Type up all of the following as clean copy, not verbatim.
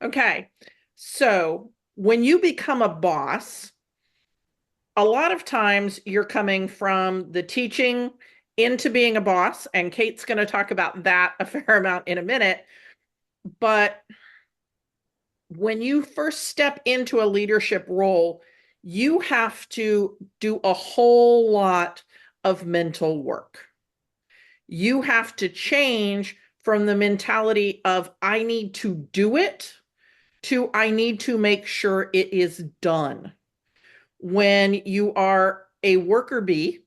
Okay. So when you become a boss, a lot of times you're coming from the teaching into being a boss, and Kate's going to talk about that a fair amount in a minute. But when you first step into a leadership role, you have to do a whole lot of mental work. You have to change from the mentality of I need to do it to I need to make sure it is done. When you are a worker bee,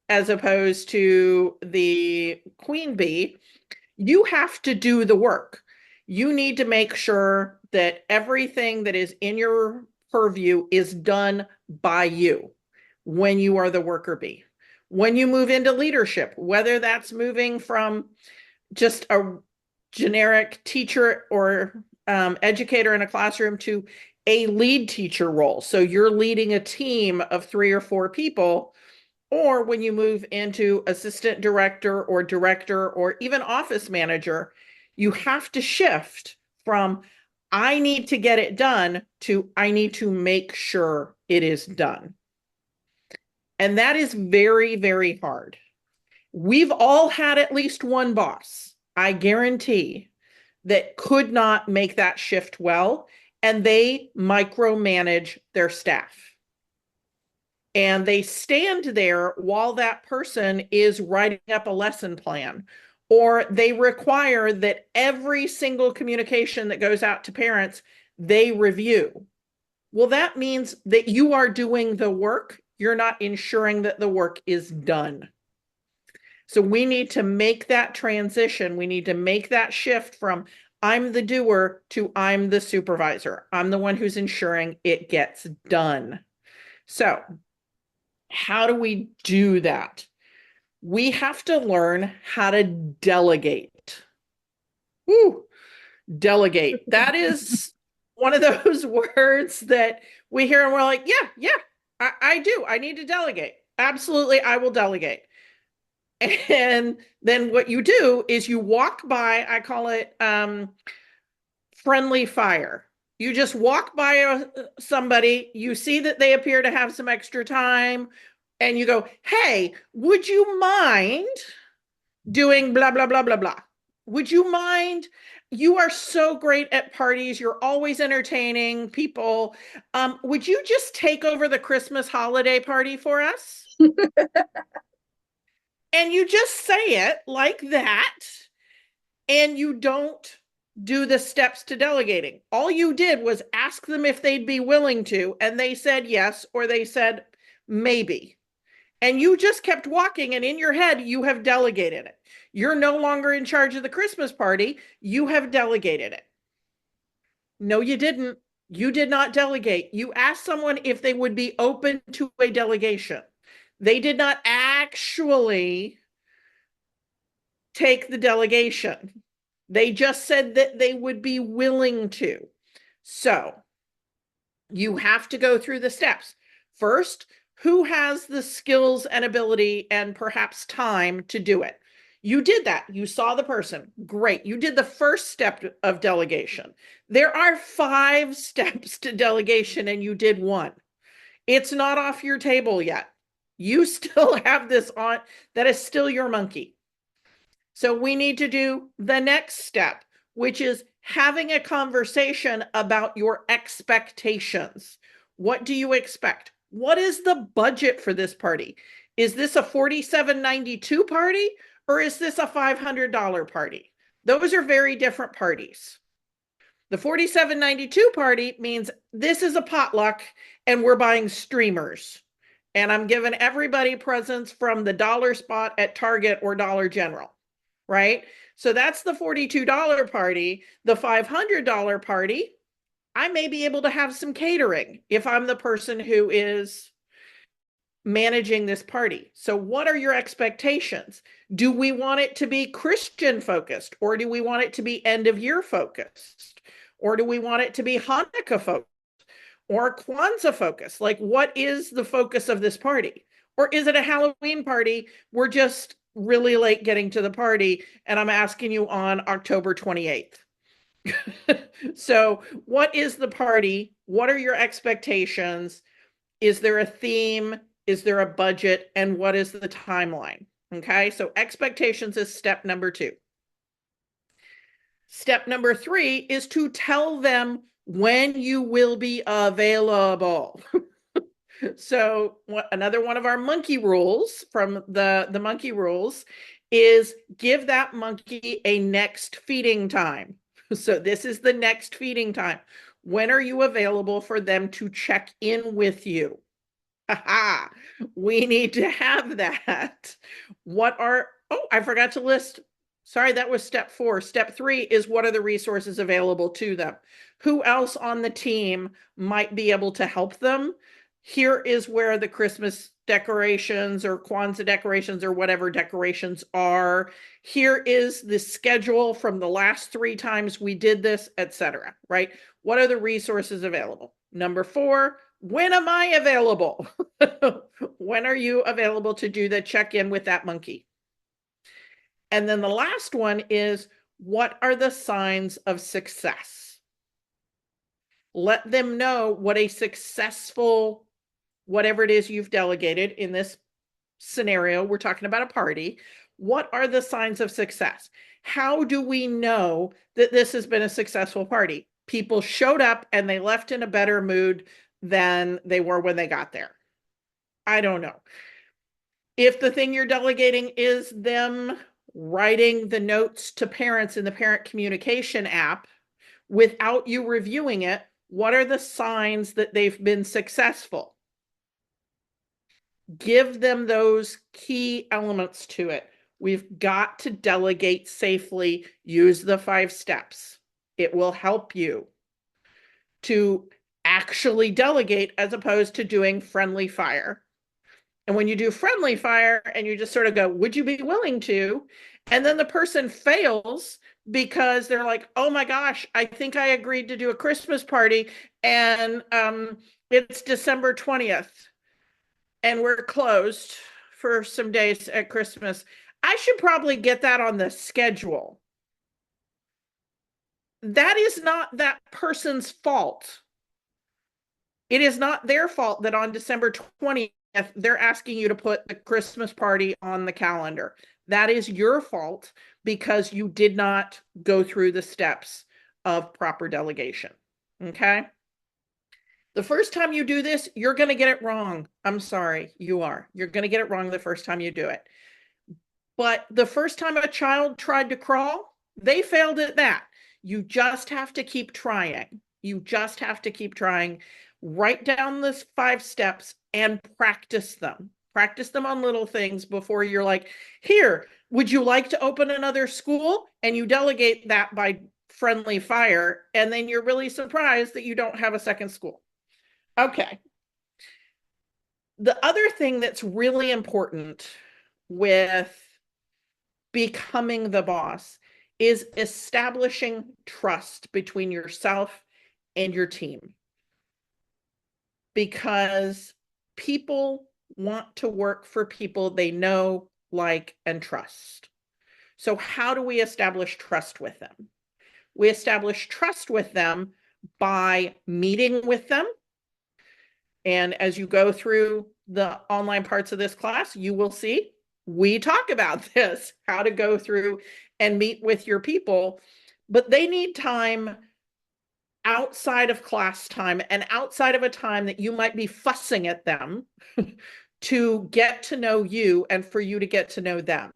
as opposed to the queen bee, you have to do the work. You need to make sure that everything that is in your purview is done by you when you are the worker bee. When you move into leadership, whether that's moving from just a generic teacher or educator in a classroom to a lead teacher role. So you're leading a team of 3 or 4 people, or when you move into assistant director or even office manager, you have to shift from I need to get it done to I need to make sure it is done. And that is very, very hard. We've all had at least one boss, I guarantee, that could not make that shift well, and they micromanage their staff. And they stand there while that person is writing up a lesson plan, or they require that every single communication that goes out to parents, they review. Well, that means that you are doing the work. You're not ensuring that the work is done. So we need to make that transition. We need to make that shift from I'm the doer to I'm the supervisor. I'm the one who's ensuring it gets done. So, how do we do that? We have to learn how to delegate. Woo, delegate. That is one of those words that we hear and we're like, yeah, I do. I need to delegate. Absolutely, I will delegate. And then what you do is you walk by, I call it friendly fire. You just walk by somebody, you see that they appear to have some extra time, and you go, hey, would you mind doing blah, blah, blah, blah, blah? Would you mind? You are so great at parties. You're always entertaining people. Would you just take over the Christmas holiday party for us? And you just say it like that, and you don't do the steps to delegating. All you did was ask them if they'd be willing to, and they said yes, or they said maybe. And you just kept walking, and in your head, you have delegated it. You're no longer in charge of the Christmas party. You have delegated it. No, you didn't. You did not delegate. You asked someone if they would be open to a delegation. They did not actually take the delegation. They just said that they would be willing to. So you have to go through the steps. First, who has the skills and ability and perhaps time to do it? You did that. You saw the person. Great. You did the first step of delegation. There are 5 steps to delegation, and you did 1. It's not off your table yet. You still have this on. That is still your monkey. So we need to do the next step, which is having a conversation about your expectations. What do you expect? What is the budget for this party? Is this a $47.92 party, or is this a $500 party? Those are very different parties. The $47.92 party means this is a potluck and we're buying streamers. And I'm giving everybody presents from the dollar spot at Target or Dollar General, right? So that's the $42 party. The $500 party, I may be able to have some catering if I'm the person who is managing this party. So what are your expectations? Do we want it to be Christian focused, or do we want it to be end of year focused? Or do we want it to be Hanukkah focused or Kwanzaa focused? Like, what is the focus of this party? Or is it a Halloween party? We're just really late getting to the party, and I'm asking you on October 28th. So, what is the party? What are your expectations? Is there a theme? Is there a budget? And what is the timeline? Okay, so expectations is step number 2. Step number 3 is to tell them when you will be available. So another one of our monkey rules from the monkey rules is give that monkey a next feeding time. So this is the next feeding time. When are you available for them to check in with you? We need to have that. Oh, I forgot to list. Sorry, that was step 4. Step 3 is what are the resources available to them? Who else on the team might be able to help them? Here is where the Christmas decorations or Kwanzaa decorations or whatever decorations are. Here is the schedule from the last 3 times we did this, etc. Right? What are the resources available? Number 4, when am I available? When are you available to do the check-in with that monkey? And then the last one is, what are the signs of success? Let them know what a successful, whatever it is you've delegated in this scenario, we're talking about a party. What are the signs of success? How do we know that this has been a successful party? People showed up and they left in a better mood than they were when they got there. I don't know. If the thing you're delegating is them writing the notes to parents in the parent communication app without you reviewing it, what are the signs that they've been successful? Give them those key elements to it. We've got to delegate safely. Use the 5 steps. It will help you to actually delegate as opposed to doing friendly fire. And when you do friendly fire and you just sort of go, would you be willing to? And then the person fails because they're like, oh my gosh, I think I agreed to do a Christmas party and it's December 20th and we're closed for some days at Christmas. I should probably get that on the schedule. That is not that person's fault. It is not their fault that on December 20th, they're asking you to put the Christmas party on the calendar. That is your fault because you did not go through the steps of proper delegation. Okay? The first time you do this, you're going to get it wrong. I'm sorry, you are. You're going to get it wrong the first time you do it. But the first time a child tried to crawl, they failed at that. You just have to keep trying. You just have to keep trying. Write down the 5 steps and practice them. Practice them on little things before you're like, here, would you like to open another school? And you delegate that by friendly fire. And then you're really surprised that you don't have a second school. Okay. The other thing that's really important with becoming the boss is establishing trust between yourself and your team. Because people want to work for people they know, like, and trust. So how do we establish trust with them? We establish trust with them by meeting with them. And as you go through the online parts of this class, you will see we talk about this, how to go through and meet with your people, but they need time outside of class time and outside of a time that you might be fussing at them to get to know you and for you to get to know them.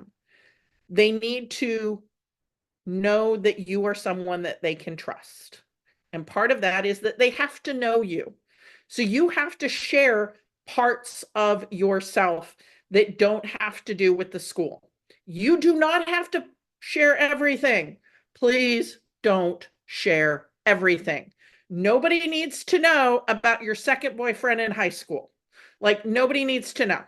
They need to know that you are someone that they can trust. And part of that is that they have to know you. So you have to share parts of yourself that don't have to do with the school. You do not have to share everything. Please don't share everything. Nobody needs to know about your second boyfriend in high school. Like, nobody needs to know.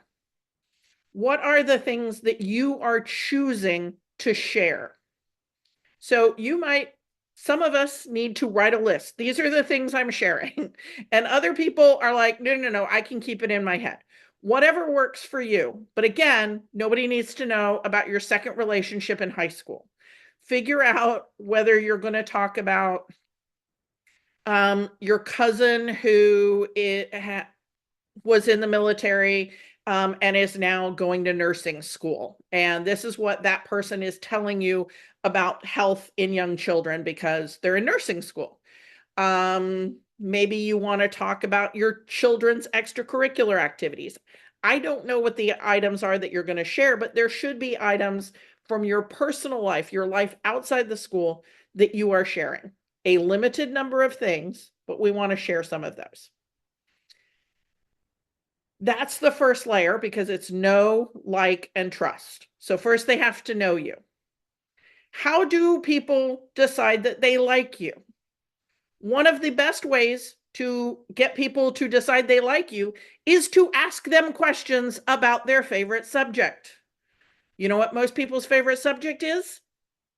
What are the things that you are choosing to share? So some of us need to write a list. These are the things I'm sharing. And other people are like, no, I can keep it in my head. Whatever works for you. But again, nobody needs to know about your second relationship in high school. figure out whether you're going to talk about your cousin who was in the military and is now going to nursing school. And this is what that person is telling you about health in young children because they're in nursing school. Maybe you want to talk about your children's extracurricular activities. I don't know what the items are that you're going to share, but there should be items from your personal life, your life outside the school that you are sharing. A limited number of things, but we want to share some of those. That's the first layer because it's know, like, and trust. So first they have to know you. How do people decide that they like you? One of the best ways to get people to decide they like you is to ask them questions about their favorite subject. You know what most people's favorite subject is?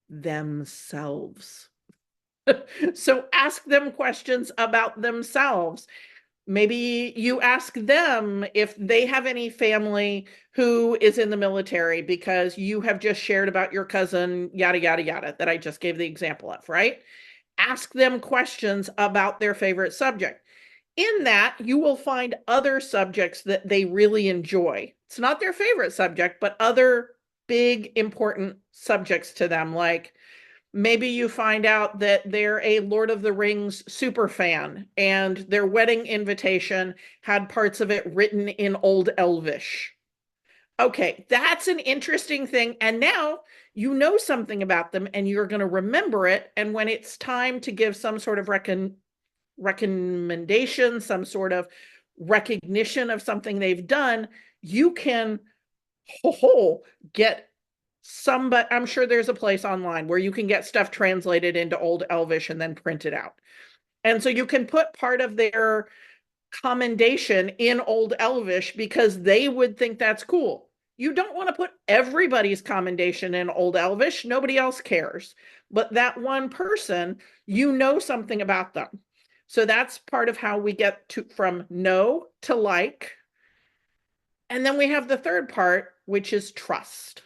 Themselves. So ask them questions about themselves. Maybe you ask them if they have any family who is in the military because you have just shared about your cousin, yada, yada, yada, that I just gave the example of, right? Ask them questions about their favorite subject. In that, you will find other subjects that they really enjoy. It's not their favorite subject, but other big, important subjects to them, like maybe you find out that they're a Lord of the Rings super fan and their wedding invitation had parts of it written in Old Elvish. Okay, that's an interesting thing. And now you know something about them and you're going to remember it. And when it's time to give some sort of recommendation, some sort of recognition of something they've done, you can get but I'm sure there's a place online where you can get stuff translated into Old Elvish and then printed out. And so you can put part of their commendation in Old Elvish because they would think that's cool. You don't want to put everybody's commendation in Old Elvish. Nobody else cares. But that one person, you know something about them. So that's part of how we get from know to like. And then we have the third part, which is trust.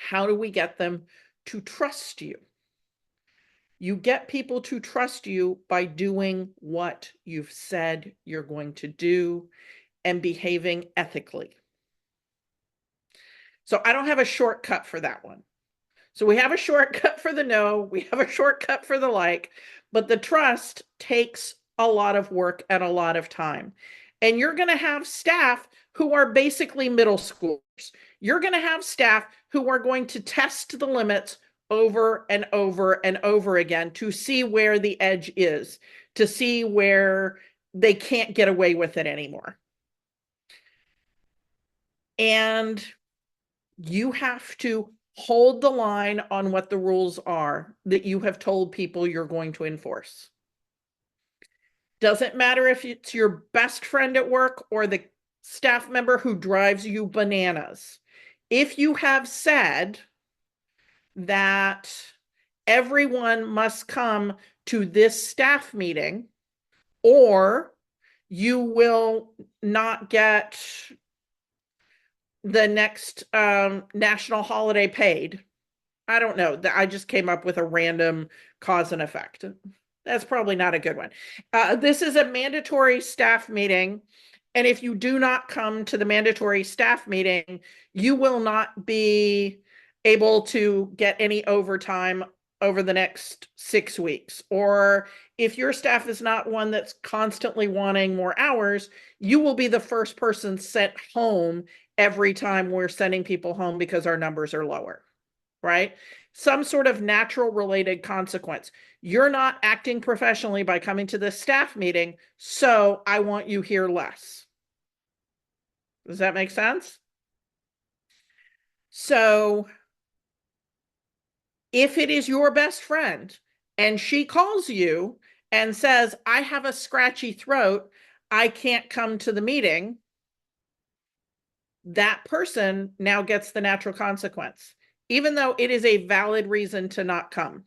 How do we get them to trust you? You get people to trust you by doing what you've said you're going to do and behaving ethically. So I don't have a shortcut for that one. So we have a shortcut for the no, we have a shortcut for the like, but the trust takes a lot of work and a lot of time. And you're going to have staff who are basically middle schoolers. You're going to have staff who are going to test the limits over and over and over again to see where the edge is, to see where they can't get away with it anymore. And you have to hold the line on what the rules are that you have told people you're going to enforce. Doesn't matter if it's your best friend at work or the staff member who drives you bananas. If you have said that everyone must come to this staff meeting, or you will not get the next national holiday paid. I don't know. I just came up with a random cause and effect. That's probably not a good one. This is a mandatory staff meeting. And if you do not come to the mandatory staff meeting, you will not be able to get any overtime over the next 6 weeks. Or if your staff is not one that's constantly wanting more hours, you will be the first person sent home every time we're sending people home because our numbers are lower, right? Some sort of natural related consequence. You're not acting professionally by coming to the staff meeting, so I want you here less. Does that make sense? So if it is your best friend and she calls you and says, I have a scratchy throat, I can't come to the meeting, that person now gets the natural consequence, even though it is a valid reason to not come,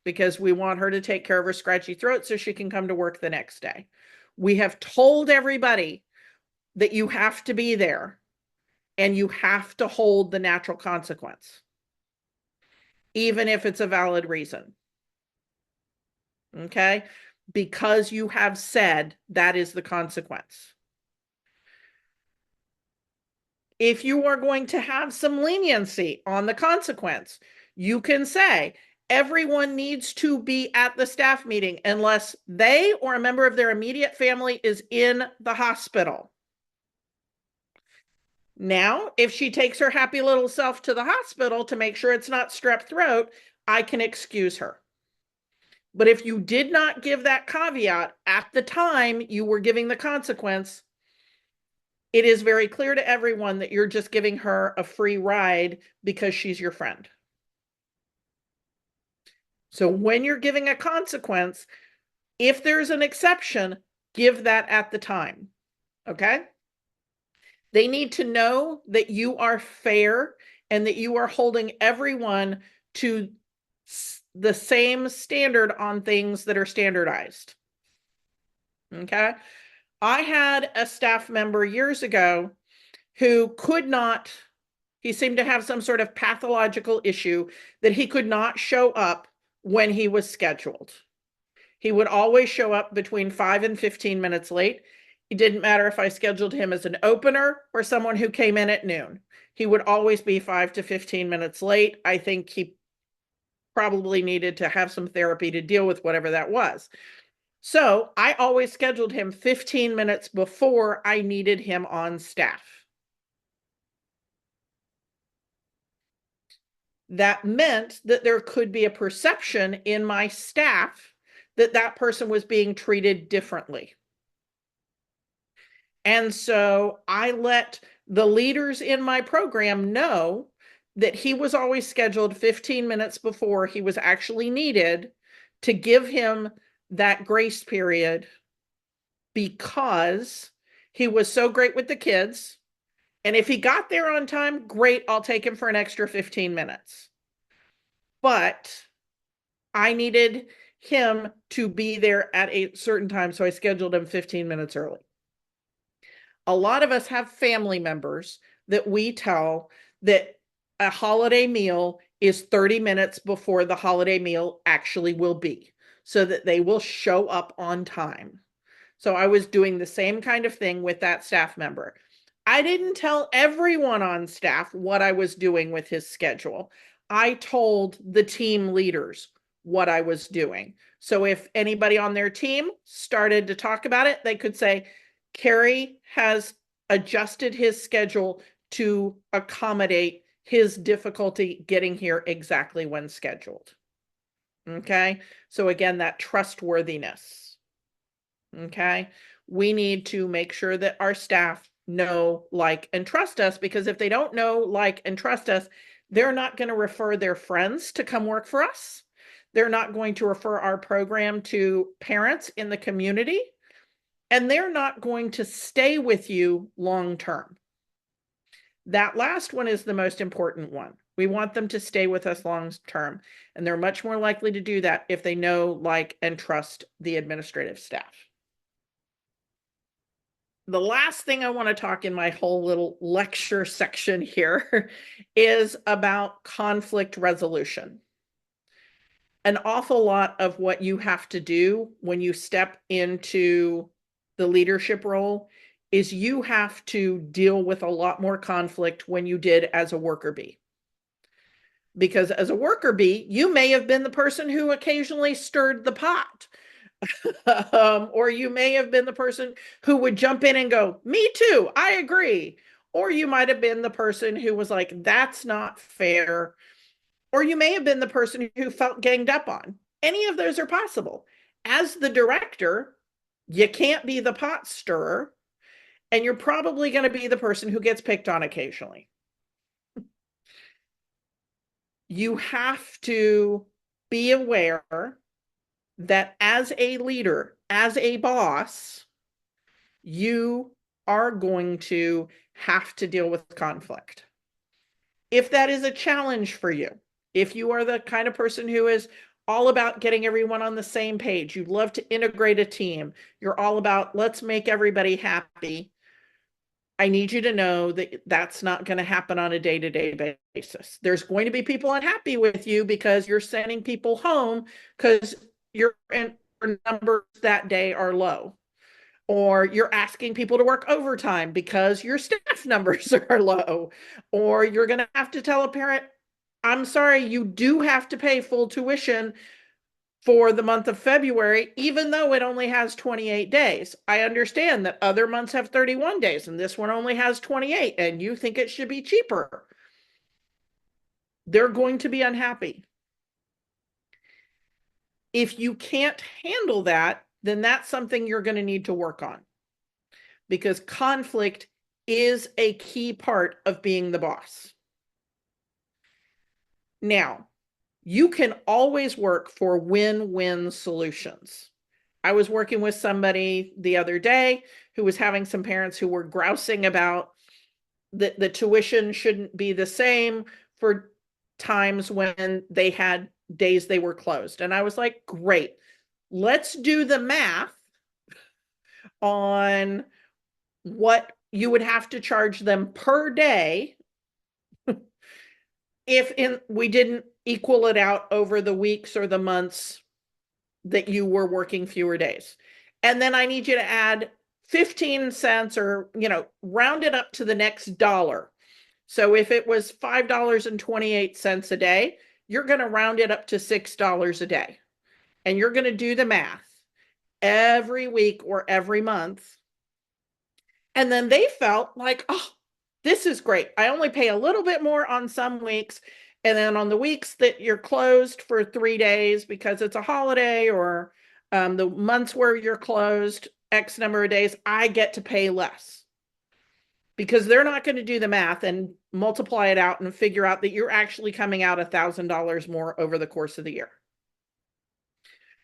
because we want her to take care of her scratchy throat so she can come to work the next day. We have told everybody that you have to be there and you have to hold the natural consequence. even if it's a valid reason. Okay? Because you have said that is the consequence. If you are going to have some leniency on the consequence, you can say everyone needs to be at the staff meeting unless they or a member of their immediate family is in the hospital. Now, if she takes her happy little self to the hospital to make sure it's not strep throat, I can excuse her. But if you did not give that caveat at the time you were giving the consequence, it is very clear to everyone that you're just giving her a free ride because she's your friend. So when you're giving a consequence, if there's an exception, give that at the time. Okay? They need to know that you are fair and that you are holding everyone to the same standard on things that are standardized. Okay? I had a staff member years ago who could not, he seemed to have some sort of pathological issue that he could not show up when he was scheduled. He would always show up between 5 and 15 minutes late. It didn't matter if I scheduled him as an opener or someone who came in at noon. He would always be 5 to 15 minutes late. I think he probably needed to have some therapy to deal with whatever that was. So I always scheduled him 15 minutes before I needed him on staff. That meant that there could be a perception in my staff that that person was being treated differently. And so I let the leaders in my program know that he was always scheduled 15 minutes before he was actually needed to give him that grace period because he was so great with the kids. And if he got there on time, great, I'll take him for an extra 15 minutes. But I needed him to be there at a certain time, so I scheduled him 15 minutes early. A lot of us have family members that we tell that a holiday meal is 30 minutes before the holiday meal actually will be, so that they will show up on time. So I was doing the same kind of thing with that staff member. I didn't tell everyone on staff what I was doing with his schedule. I told the team leaders what I was doing. So if anybody on their team started to talk about it, they could say, Carrie has adjusted his schedule to accommodate his difficulty getting here exactly when scheduled. Okay. So again, that trustworthiness. Okay. We need to make sure that our staff know, like, and trust us, because if they don't know, like, and trust us, they're not going to refer their friends to come work for us. They're not going to refer our program to parents in the community, and they're not going to stay with you long term. That last one is the most important one. We want them to stay with us long term, and they're much more likely to do that if they know, like, and trust the administrative staff. The last thing I want to talk in my whole little lecture section here is about conflict resolution. An awful lot of what you have to do when you step into the leadership role is you have to deal with a lot more conflict when you did as a worker bee. Because as a worker bee, you may have been the person who occasionally stirred the pot. Or you may have been the person who would jump in and go, me too, I agree. Or you might have been the person who was like, that's not fair. Or you may have been the person who felt ganged up on. Any of those are possible. As the director, you can't be the pot stirrer, and you're probably going to be the person who gets picked on occasionally. You have to be aware that as a leader, as a boss, you are going to have to deal with conflict. If that is a challenge for you, if you are the kind of person who is all about getting everyone on the same page, you love to integrate a team, you're all about let's make everybody happy, I need you to know that that's not going to happen on a day-to-day basis. There's going to be people unhappy with you because you're sending people home because your numbers that day are low, or you're asking people to work overtime because your staff numbers are low, or you're going to have to tell a parent, I'm sorry, you do have to pay full tuition for the month of February, even though it only has 28 days. I understand that other months have 31 days and this one only has 28, and you think it should be cheaper. They're going to be unhappy. If you can't handle that, then that's something you're going to need to work on, because conflict is a key part of being the boss. Now, you can always work for win-win solutions. I was working with somebody the other day who was having some parents who were grousing about the tuition shouldn't be the same for times when they had days they were closed. And I was like, great, let's do the math on what you would have to charge them per day if we didn't equal it out over the weeks or the months that you were working fewer days. And then I need you to add 15 cents, or, round it up to the next dollar. So if it was $5.28 a day, you're going to round it up to $6 a day. And you're going to do the math every week or every month. And then they felt like, oh, this is great. I only pay a little bit more on some weeks. And then on the weeks that you're closed for 3 days because it's a holiday, or the months where you're closed X number of days, I get to pay less. Because they're not going to do the math and multiply it out and figure out that you're actually coming out $1,000 more over the course of the year.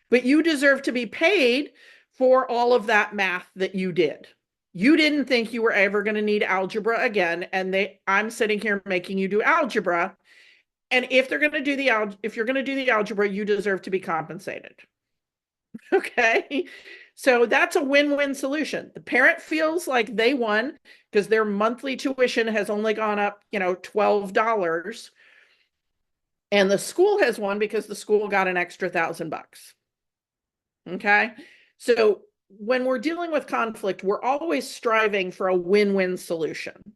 But you deserve to be paid for all of that math that you did. You didn't think you were ever going to need algebra again, and I'm sitting here making you do algebra. And if you're going to do the algebra, you deserve to be compensated. Okay? So that's a win-win solution. The parent feels like they won because their monthly tuition has only gone up, $12. And the school has won because the school got an extra $1,000. Okay? So when we're dealing with conflict, we're always striving for a win-win solution.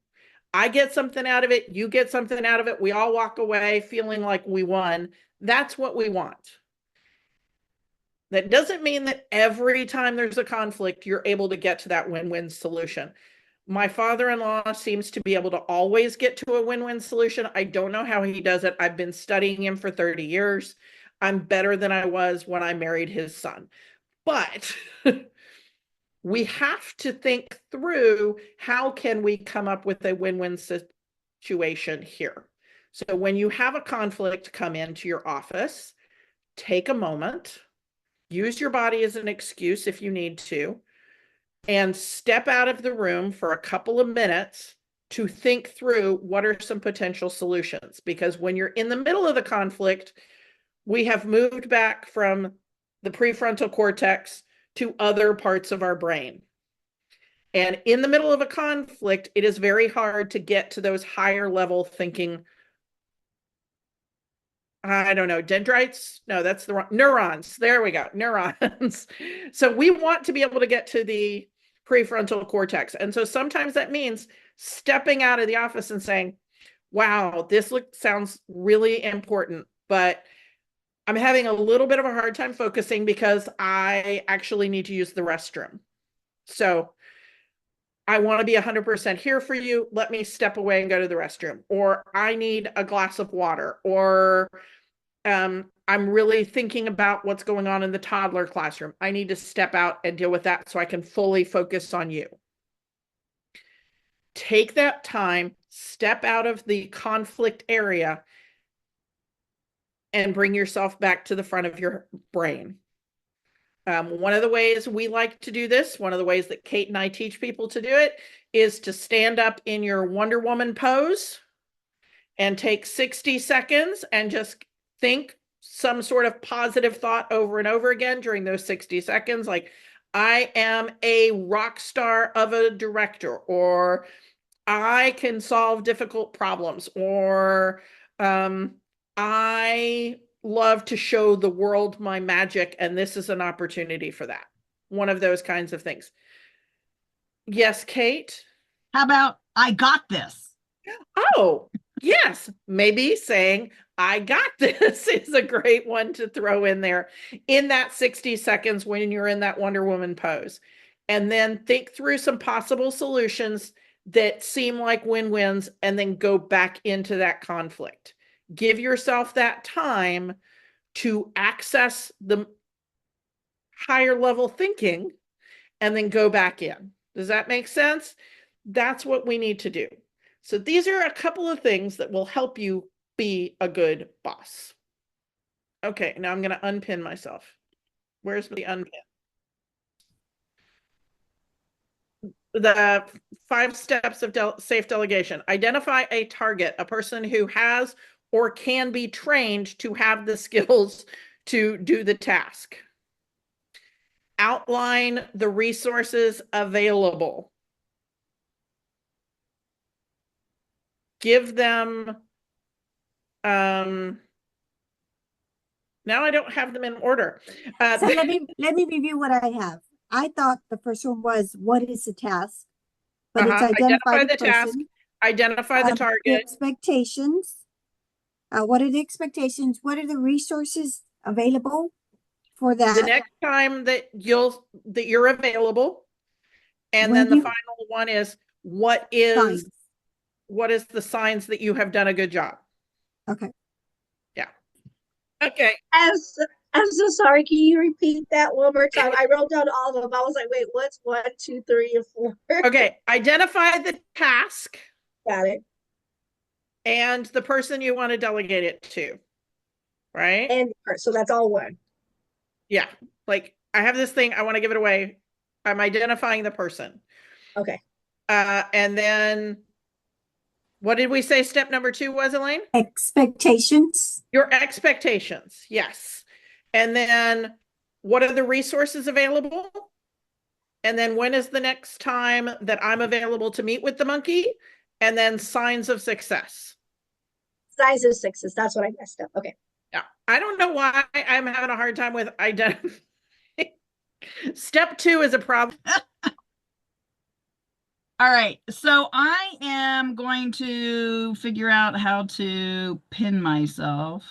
I get something out of it, you get something out of it, we all walk away feeling like we won. That's what we want. That doesn't mean that every time there's a conflict, you're able to get to that win-win solution. My father-in-law seems to be able to always get to a win-win solution. I don't know how he does it. I've been studying him for 30 years. I'm better than I was when I married his son. But we have to think through, how can we come up with a win-win situation here? So when you have a conflict come into your office, take a moment, use your body as an excuse if you need to, and step out of the room for a couple of minutes to think through what are some potential solutions. Because when you're in the middle of the conflict, we have moved back from the prefrontal cortex to other parts of our brain. And in the middle of a conflict, it is very hard to get to those higher level thinking. I don't know, dendrites? No, that's the wrong, neurons. There we go, neurons. So we want to be able to get to the prefrontal cortex. And so sometimes that means stepping out of the office and saying, wow, this sounds really important, but I'm having a little bit of a hard time focusing because I actually need to use the restroom. So I want to be 100% here for you. Let me step away and go to the restroom. Or I need a glass of water. Or I'm really thinking about what's going on in the toddler classroom. I need to step out and deal with that so I can fully focus on you. Take that time, step out of the conflict area, and bring yourself back to the front of your brain. One of the ways we like to do this, one of the ways that Kate and I teach people to do it, is to stand up in your Wonder Woman pose and take 60 seconds and just think some sort of positive thought over and over again during those 60 seconds. Like, I am a rock star of a director, or I can solve difficult problems, or I love to show the world my magic, and this is an opportunity for that. One of those kinds of things. Yes, Kate? How about I got this? Oh, yes. Maybe saying, I got this is a great one to throw in there in that 60 seconds when you're in that Wonder Woman pose. And then think through some possible solutions that seem like win-wins and then go back into that conflict. Give yourself that time to access the higher level thinking and then go back in. Does that make sense? That's what we need to do. So these are a couple of things that will help you be a good boss. Okay, now I'm going to unpin myself. Where's the unpin? The 5 steps of safe delegation. Identify a target, a person who has or can be trained to have the skills to do the task. Outline the resources available. Give them, now I don't have them in order. So let me review what I have. I thought the first one was what is the task, but it's identify the task, person, identify the the target, expectations. What are the expectations? What are the resources available for the that? next time that you're available, and When then the you final one is what sign. is the signs that you have done a good job. Okay. Yeah. Okay. I'm so sorry. Can you repeat that one more time? I wrote down all of them. I was like, wait, what's 1, 2, 3, and 4? Okay. Identify the task Got it. and the person you want to delegate it to. Right? And so that's all one. Yeah. Like I have this thing, I want to give it away. I'm identifying the person. Okay. And then what did we say step number 2 was, Elaine? Expectations. Your expectations. Yes. And then what are the resources available? And then when is the next time that I'm available to meet with the monkey? And then signs of success. Signs of success. That's what I messed up. Okay. Yeah. I don't know why I'm having a hard time with identifying. Step 2 is a problem. All right, so I am going to figure out how to pin myself,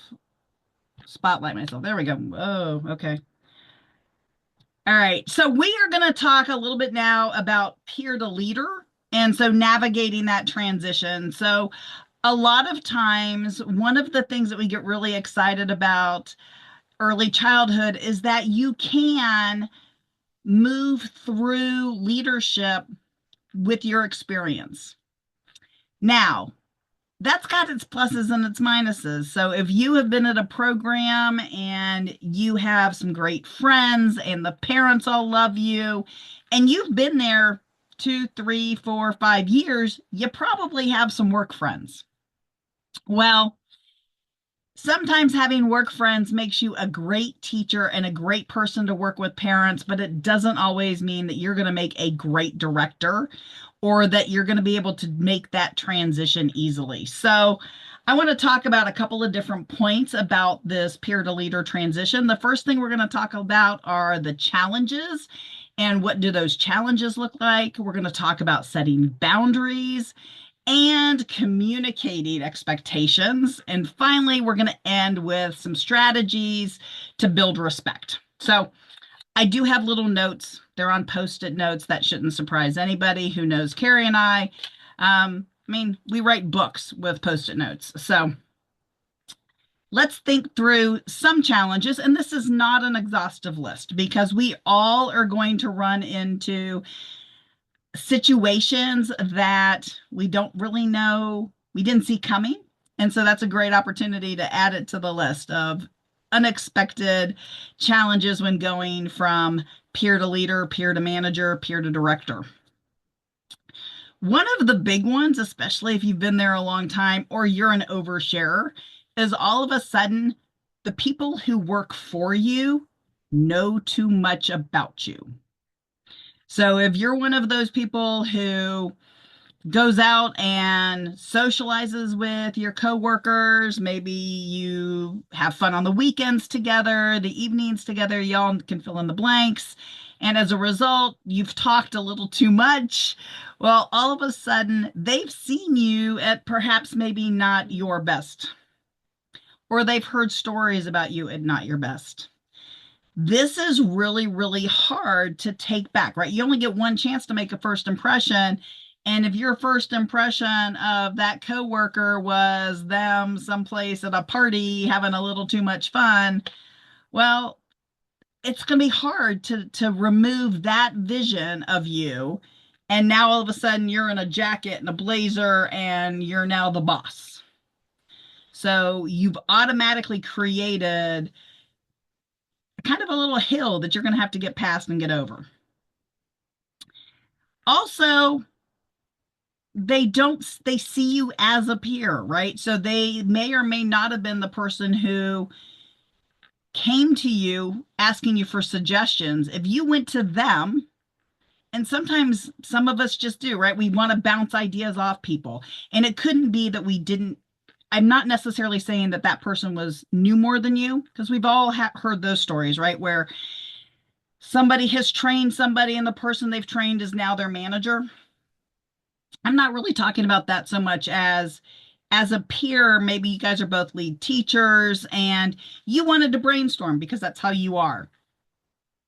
spotlight myself. There we go. Oh, okay. All right, so we are going to talk a little bit now about peer to leader, and so navigating that transition. So a lot of times, one of the things that we get really excited about early childhood is that you can move through leadership with your experience. Now, that's got its pluses and its minuses. So if you have been at a program and you have some great friends and the parents all love you and you've been there 2, 3, 4, 5 years, you probably have some work friends. Well, sometimes having work friends makes you a great teacher and a great person to work with parents, but it doesn't always mean that you're going to make a great director or that you're going to be able to make that transition easily. So I want to talk about a couple of different points about this peer to leader transition. The first thing we're going to talk about are the challenges and what do those challenges look like. We're going to talk about setting boundaries and communicating expectations. And finally, we're going to end with some strategies to build respect. So I do have little notes. They're on Post-it notes. That shouldn't surprise anybody who knows Carrie and I. We write books with Post-it notes. So let's think through some challenges. And this is not an exhaustive list because we all are going to run into situations that we don't really know, we didn't see coming. And so that's a great opportunity to add it to the list of unexpected challenges when going from peer to leader, peer to manager, peer to director. One of the big ones, especially if you've been there a long time or you're an oversharer, is all of a sudden the people who work for you know too much about you. So if you're one of those people who goes out and socializes with your coworkers, maybe you have fun on the weekends together, the evenings together, y'all can fill in the blanks. And as a result, you've talked a little too much. Well, all of a sudden, they've seen you at perhaps maybe not your best, or they've heard stories about you at not your best. This is really, really hard to take back, right? You only get one chance to make a first impression. And if your first impression of that coworker was them someplace at a party having a little too much fun, well, it's going to be hard to remove that vision of you. And now all of a sudden you're in a jacket and a blazer and you're now the boss. So you've automatically created kind of a little hill that you're going to have to get past and get over. Also, they see you as a peer, right? So they may or may not have been the person who came to you asking you for suggestions. If you went to them, and sometimes some of us just do, right? We want to bounce ideas off people. And it couldn't be that we didn't. I'm not necessarily saying that that person knew more than you, because we've all heard those stories, right? Where somebody has trained somebody and the person they've trained is now their manager. I'm not really talking about that so much as a peer. Maybe you guys are both lead teachers and you wanted to brainstorm because that's how you are.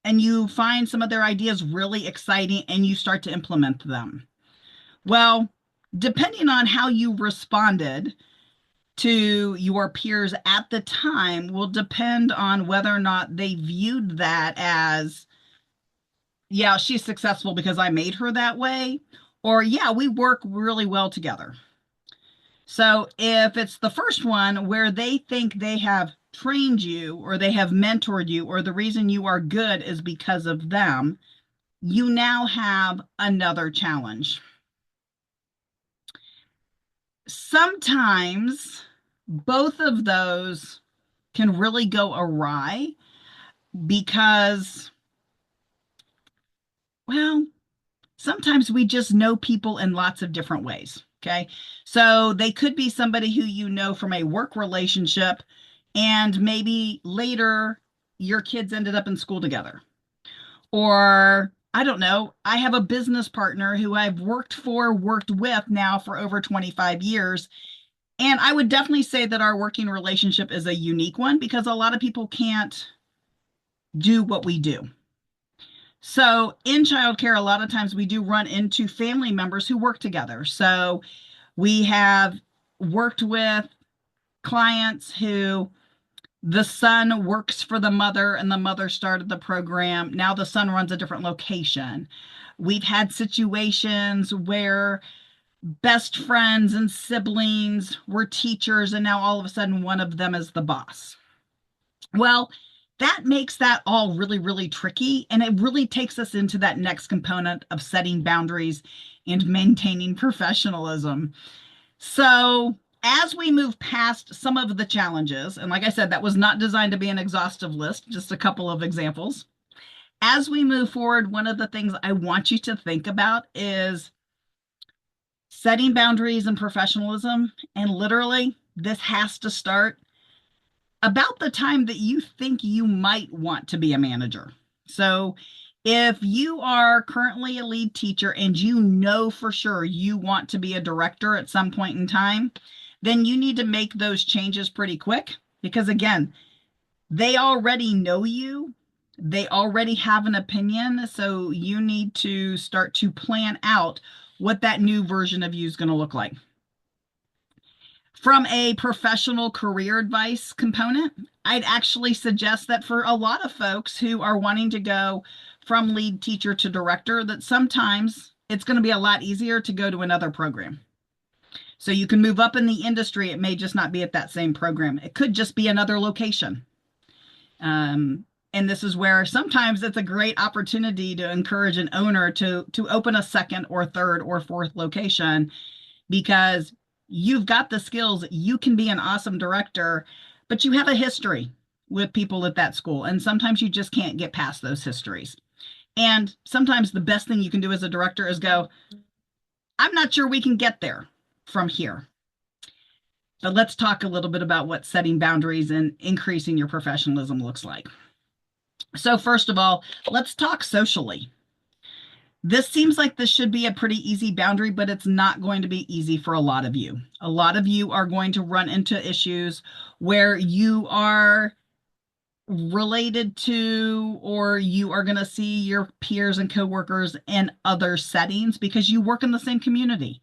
And you find some of their ideas really exciting and you start to implement them. Well, depending on how you responded to your peers at the time will depend on whether or not they viewed that as, yeah, she's successful because I made her that way, or yeah, we work really well together. So if it's the first one where they think they have trained you or they have mentored you or the reason you are good is because of them, you now have another challenge. Sometimes both of those can really go awry because, well, sometimes we just know people in lots of different ways. Okay. So they could be somebody who you know from a work relationship, and maybe later your kids ended up in school together. Or I don't know, I have a business partner who I've worked with now for over 25 years. And I would definitely say that our working relationship is a unique one because a lot of people can't do what we do. So in childcare, a lot of times we do run into family members who work together. So we have worked with clients who the son works for the mother and the mother started the program. Now the son runs a different location. We've had situations where best friends and siblings were teachers, and now all of a sudden one of them is the boss. Well, that makes that all really, really tricky, and it really takes us into that next component of setting boundaries and maintaining professionalism. So as we move past some of the challenges, and like I said, that was not designed to be an exhaustive list, just a couple of examples. As we move forward, one of the things I want you to think about is setting boundaries and professionalism. And literally, this has to start about the time that you think you might want to be a manager. So if you are currently a lead teacher and you know for sure you want to be a director at some point in time, then you need to make those changes pretty quick because, again, they already know you. They already have an opinion. So you need to start to plan out what that new version of you is going to look like. From a professional career advice component, I'd actually suggest that for a lot of folks who are wanting to go from lead teacher to director, that sometimes it's going to be a lot easier to go to another program. So you can move up in the industry. It may just not be at that same program. It could just be another location. And this is where sometimes it's a great opportunity to encourage an owner to open a second or third or fourth location because you've got the skills. You can be an awesome director, but you have a history with people at that school. And sometimes you just can't get past those histories. And sometimes the best thing you can do as a director is go, I'm not sure we can get there from here. But let's talk a little bit about what setting boundaries and increasing your professionalism looks like. So first of all, let's talk socially. This seems like this should be a pretty easy boundary, but it's not going to be easy for a lot of you. A lot of you are going to run into issues where you are related to, or you are going to see your peers and coworkers in other settings because you work in the same community.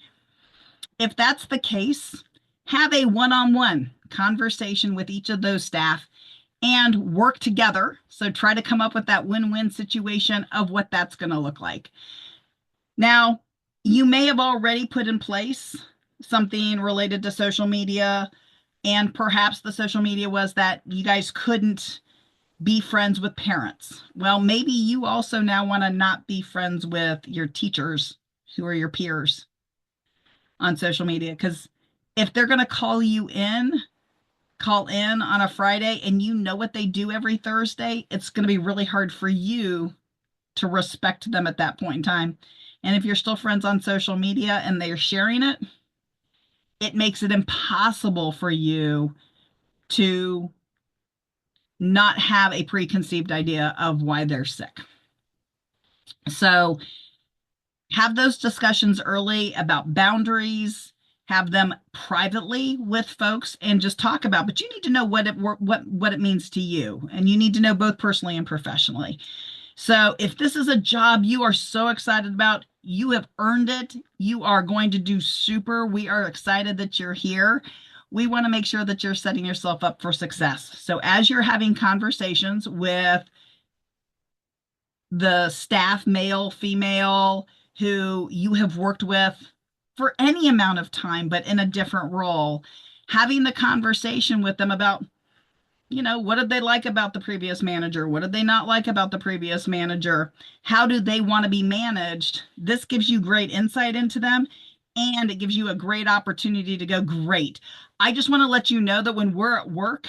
If that's the case, have a one-on-one conversation with each of those staff and work together. So try to come up with that win-win situation of what that's going to look like. Now, you may have already put in place something related to social media, and perhaps the social media was that you guys couldn't be friends with parents. Well, maybe you also now want to not be friends with your teachers who are your peers on social media, because if they're going to call in on a Friday and you know what they do every Thursday, it's going to be really hard for you to respect them at that point in time. And if you're still friends on social media and they're sharing it, it makes it impossible for you to not have a preconceived idea of why they're sick. So have those discussions early about boundaries, have them privately with folks, and just talk about, but you need to know what it means to you, and you need to know both personally and professionally. So if this is a job you are so excited about, you have earned it, you are going to do super, we are excited that you're here. We want to make sure that you're setting yourself up for success. So as you're having conversations with the staff, male, female, who you have worked with for any amount of time, but in a different role, having the conversation with them about, what did they like about the previous manager? What did they not like about the previous manager? How do they want to be managed? This gives you great insight into them, and it gives you a great opportunity to go, great. I just want to let you know that when we're at work,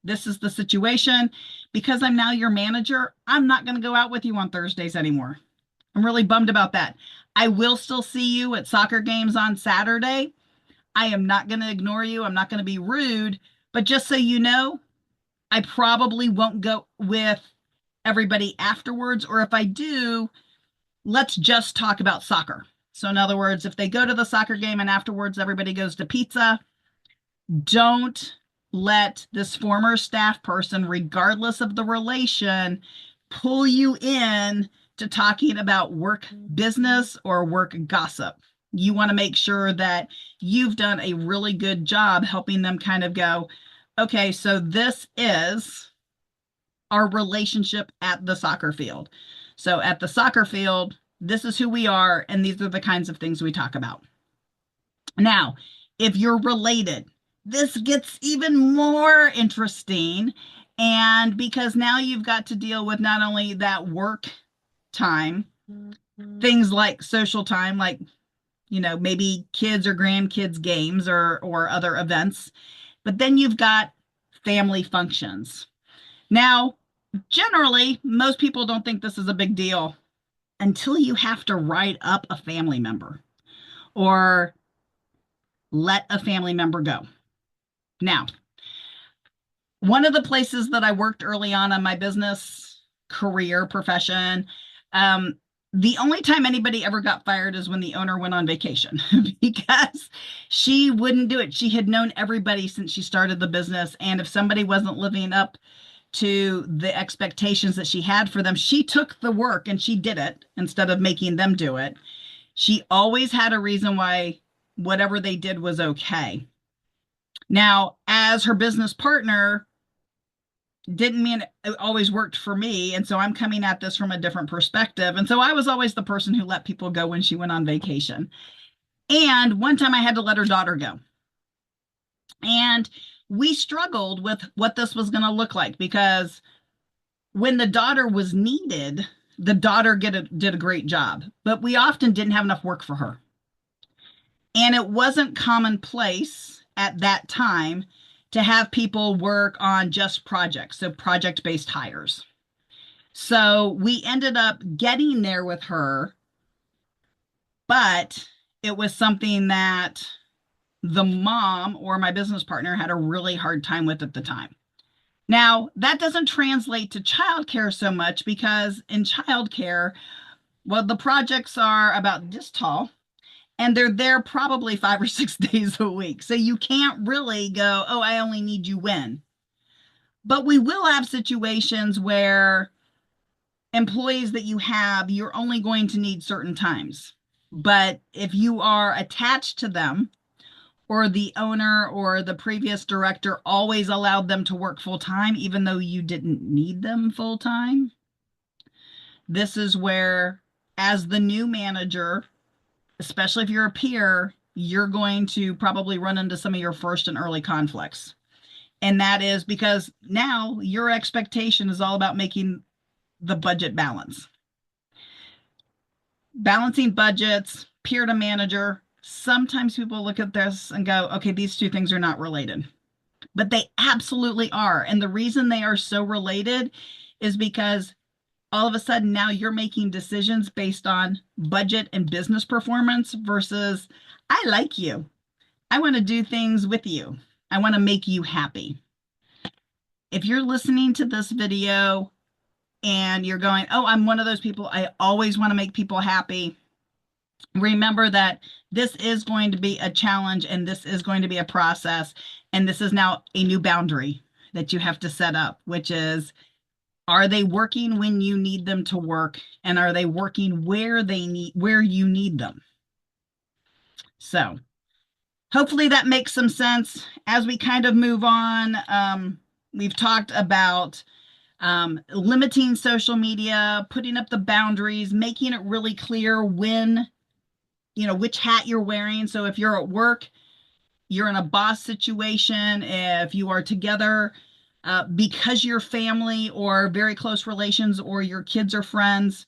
this is the situation. Because I'm now your manager, I'm not going to go out with you on Thursdays anymore. I'm really bummed about that. I will still see you at soccer games on Saturday. I am not going to ignore you. I'm not going to be rude. But just so you know, I probably won't go with everybody afterwards. Or if I do, let's just talk about soccer. So in other words, if they go to the soccer game and afterwards everybody goes to pizza, don't let this former staff person, regardless of the relation, pull you in to talking about work business or work gossip. You want to make sure that you've done a really good job helping them kind of go, okay, so this is our relationship at the soccer field. So at the soccer field, this is who we are, and these are the kinds of things we talk about. Now, if you're related, this gets even more interesting. And because now you've got to deal with not only that work time, things like social time, like, maybe kids or grandkids games or other events, but then you've got family functions. Now, generally, most people don't think this is a big deal until you have to write up a family member or let a family member go. Now, one of the places that I worked early on in my business career profession, the only time anybody ever got fired is when the owner went on vacation because she wouldn't do it. She had known everybody since she started the business. And if somebody wasn't living up to the expectations that she had for them, she took the work and she did it instead of making them do it. She always had a reason why whatever they did was okay. Now, as her business partner, didn't mean it always worked for me. And so I'm coming at this from a different perspective. And so I was always the person who let people go when she went on vacation. And one time I had to let her daughter go. And we struggled with what this was going to look like, because when the daughter was needed, the daughter did a great job, but we often didn't have enough work for her. And it wasn't commonplace at that time to have people work on just projects, so project-based hires. So we ended up getting there with her, but it was something that the mom or my business partner had a really hard time with at the time. Now, that doesn't translate to childcare so much because in childcare, well, the projects are about this tall and they're there probably 5 or 6 days a week. So you can't really go, oh, I only need you when. But we will have situations where employees that you have, you're only going to need certain times. But if you are attached to them, or the owner or the previous director always allowed them to work full time, even though you didn't need them full time, this is where, as the new manager, especially if you're a peer, you're going to probably run into some of your first and early conflicts. And that is because now your expectation is all about making the budget balance. Balancing budgets, peer to manager. Sometimes people look at this and go, okay, these two things are not related. But they absolutely are. And the reason they are so related is because all of a sudden now you're making decisions based on budget and business performance versus I like you. I want to do things with you. I want to make you happy. If you're listening to this video and you're going, oh, I'm one of those people, I always want to make people happy. Remember that this is going to be a challenge and this is going to be a process. And this is now a new boundary that you have to set up, which is, are they working when you need them to work? And are they working where you need them? So hopefully that makes some sense. As we kind of move on, we've talked about limiting social media, putting up the boundaries, making it really clear when, which hat you're wearing. So if you're at work, you're in a boss situation. If you are together because you're family or very close relations or your kids are friends,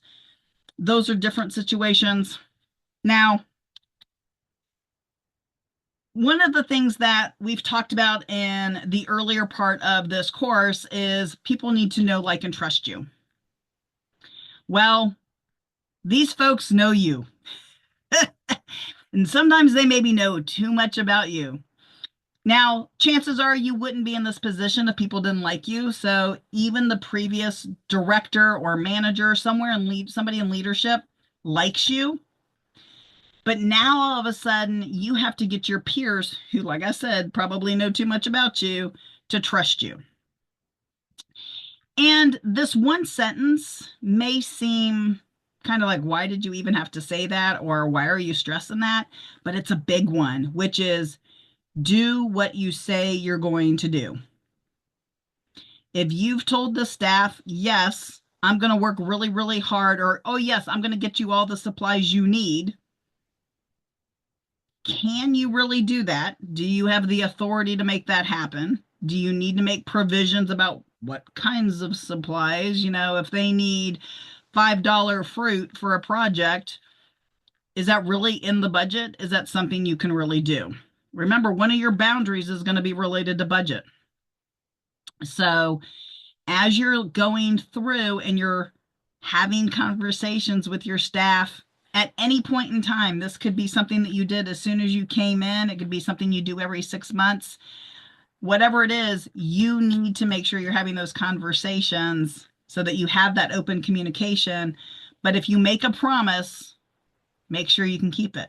those are different situations. Now, one of the things that we've talked about in the earlier part of this course is people need to know, like, and trust you. Well, these folks know you. And sometimes they maybe know too much about you. Now, chances are you wouldn't be in this position if people didn't like you. So even the previous director or manager somebody in leadership likes you. But now all of a sudden you have to get your peers, who, like I said, probably know too much about you, to trust you. And this one sentence may seem kind of like, why did you even have to say that? Or why are you stressing that? But it's a big one, which is, do what you say you're going to do. If you've told the staff, yes, I'm going to work really, really hard, or, oh, yes, I'm going to get you all the supplies you need. Can you really do that? Do you have the authority to make that happen? Do you need to make provisions about what kinds of supplies? If they need $5 fruit for a project, is that really in the budget? Is that something you can really do? Remember, one of your boundaries is going to be related to budget. So as you're going through and you're having conversations with your staff at any point in time, this could be something that you did as soon as you came in. It could be something you do every 6 months. Whatever it is, you need to make sure you're having those conversations so that you have that open communication. But if you make a promise, make sure you can keep it.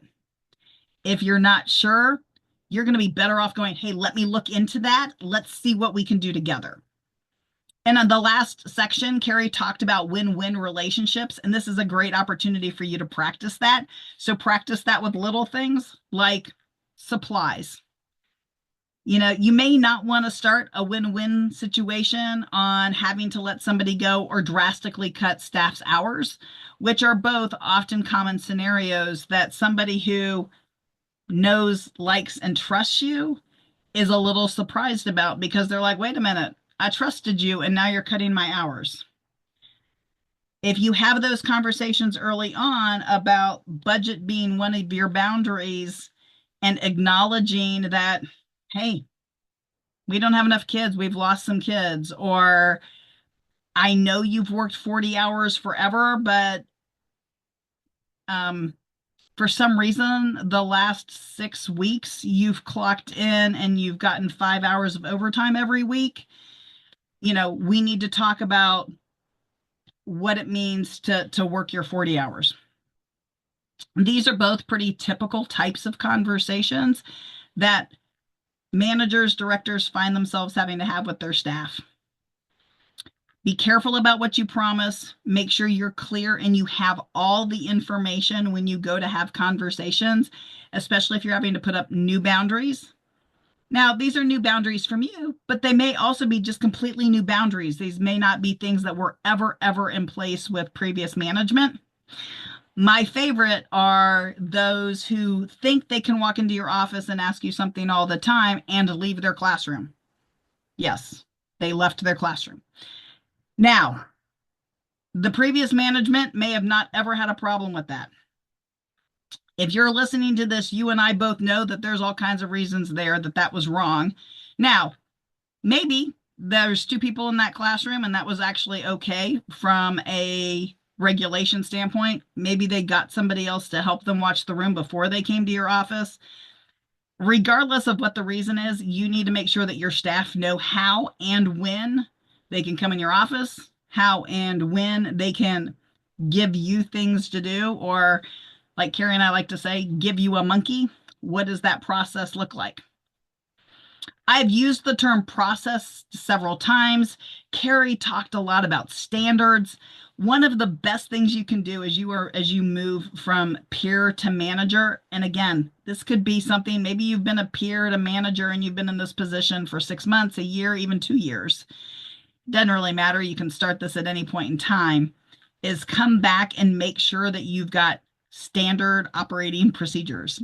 If you're not sure, you're going to be better off going, hey, let me look into that. Let's see what we can do together. And on the last section, Carrie talked about win-win relationships, and this is a great opportunity for you to practice that. So practice that with little things like supplies. You may not want to start a win-win situation on having to let somebody go or drastically cut staff's hours, which are both often common scenarios that somebody who knows, likes, and trusts you is a little surprised about, because they're like, wait a minute, I trusted you and now you're cutting my hours. If you have those conversations early on about budget being one of your boundaries and acknowledging that, hey, we don't have enough kids, we've lost some kids, or I know you've worked 40 hours forever, but for some reason, the last 6 weeks, you've clocked in and you've gotten 5 hours of overtime every week. We need to talk about what it means to work your 40 hours. These are both pretty typical types of conversations that managers, directors find themselves having to have with their staff. Be careful about what you promise. Make sure you're clear and you have all the information when you go to have conversations, especially if you're having to put up new boundaries. Now, these are new boundaries from you, but they may also be just completely new boundaries. These may not be things that were ever in place with previous management. My favorite are those who think they can walk into your office and ask you something all the time and leave their classroom. Yes, they left their classroom. Now, the previous management may have not ever had a problem with that. If you're listening to this, you and I both know that there's all kinds of reasons there that was wrong. Now, maybe there's 2 people in that classroom and that was actually okay from a regulation standpoint. Maybe they got somebody else to help them watch the room before they came to your office. Regardless of what the reason is, you need to make sure that your staff know how and when they can come in your office, how and when they can give you things to do, or like Carrie and I like to say, give you a monkey. What does that process look like? I've used the term process several times. Carrie talked a lot about standards. One of the best things you can do as you move from peer to manager, and again, this could be something, maybe you've been a peer to manager and you've been in this position for 6 months, a year, even 2 years. Doesn't really matter. You can start this at any point in time, is come back and make sure that you've got standard operating procedures.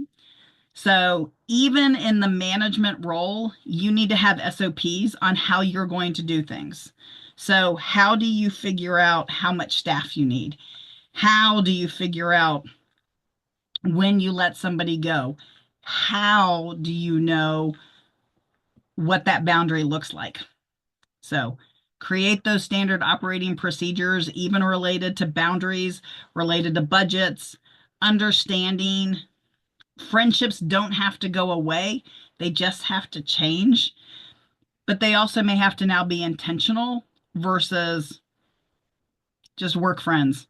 So even in the management role, you need to have SOPs on how you're going to do things. So how do you figure out how much staff you need? How do you figure out when you let somebody go? How do you know what that boundary looks like? So create those standard operating procedures, even related to boundaries, related to budgets, understanding. Friendships don't have to go away. They just have to change. But they also may have to now be intentional versus just work friends.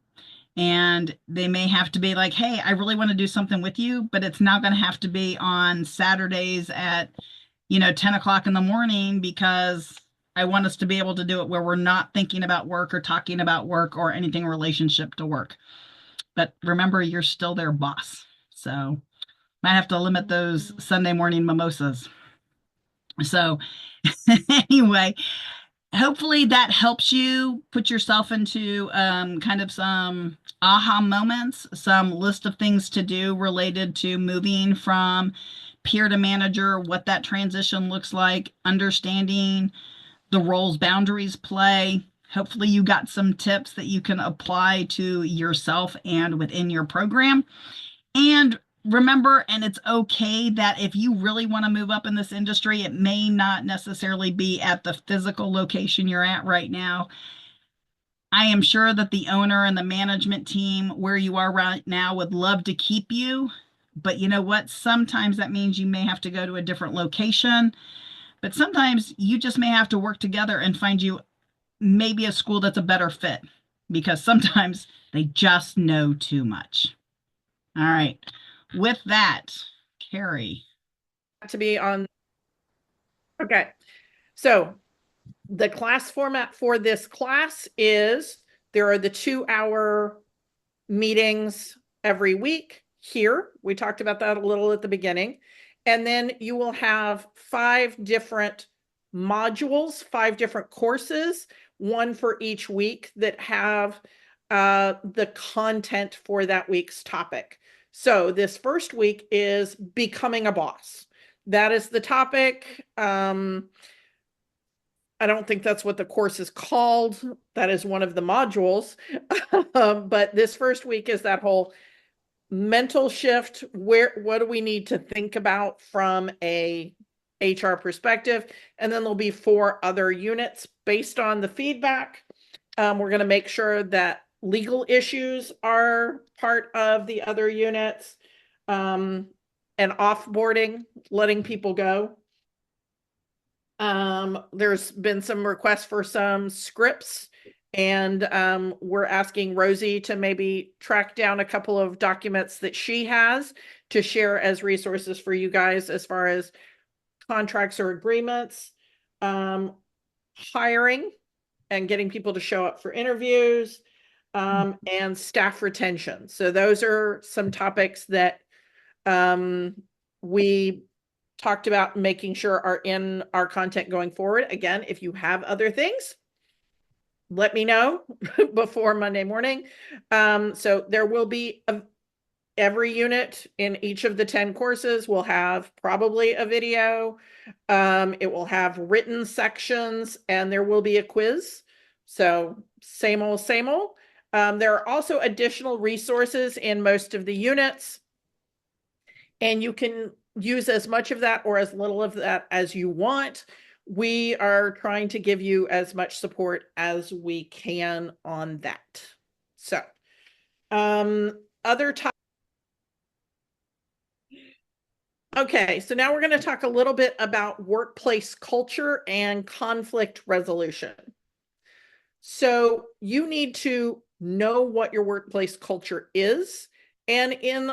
And they may have to be like, hey, I really want to do something with you, but it's not going to have to be on Saturdays at, 10 o'clock in the morning, because I want us to be able to do it where we're not thinking about work or talking about work or anything relationship to work. But remember, you're still their boss. So might have to limit those Sunday morning mimosas. So anyway, hopefully that helps you put yourself into kind of some aha moments, some list of things to do related to moving from peer to manager, what that transition looks like, understanding the roles boundaries play. Hopefully you got some tips that you can apply to yourself and within your program. And remember, and it's okay that if you really want to move up in this industry, it may not necessarily be at the physical location you're at right now. I am sure that the owner and the management team where you are right now would love to keep you. But you know what? Sometimes that means you may have to go to a different location. But sometimes you just may have to work together and find you maybe a school that's a better fit, because sometimes they just know too much. All right. With that, Carrie. To be on. Okay. So the class format for this class is there are the 2-hour meetings every week here. We talked about that a little at the beginning. And then you will have 5 different modules, 5 different courses, one for each week that have the content for that week's topic. So this first week is becoming a boss. That is the topic. I don't think that's what the course is called. That is one of the modules. But this first week is that whole mental shift. What do we need to think about from a HR perspective? And then there'll be 4 other units based on the feedback We're going to make sure that legal issues are part of the other units, and offboarding, letting people go. There's been some requests for some scripts, and we're asking Rosie to maybe track down a couple of documents that she has to share as resources for you guys as far as contracts or agreements, hiring and getting people to show up for interviews, and staff retention. So those are some topics that we talked about making sure are in our content going forward. Again, if you have other things, let me know before Monday morning. So there will be every unit in each of the 10 courses will have probably a video. It will have written sections, and there will be a quiz. So same old, same old. There are also additional resources in most of the units, and you can use as much of that or as little of that as you want. We are trying to give you as much support as we can on that. So, other topics. Okay, so now we're going to talk a little bit about workplace culture and conflict resolution. So you need to know what your workplace culture is. And in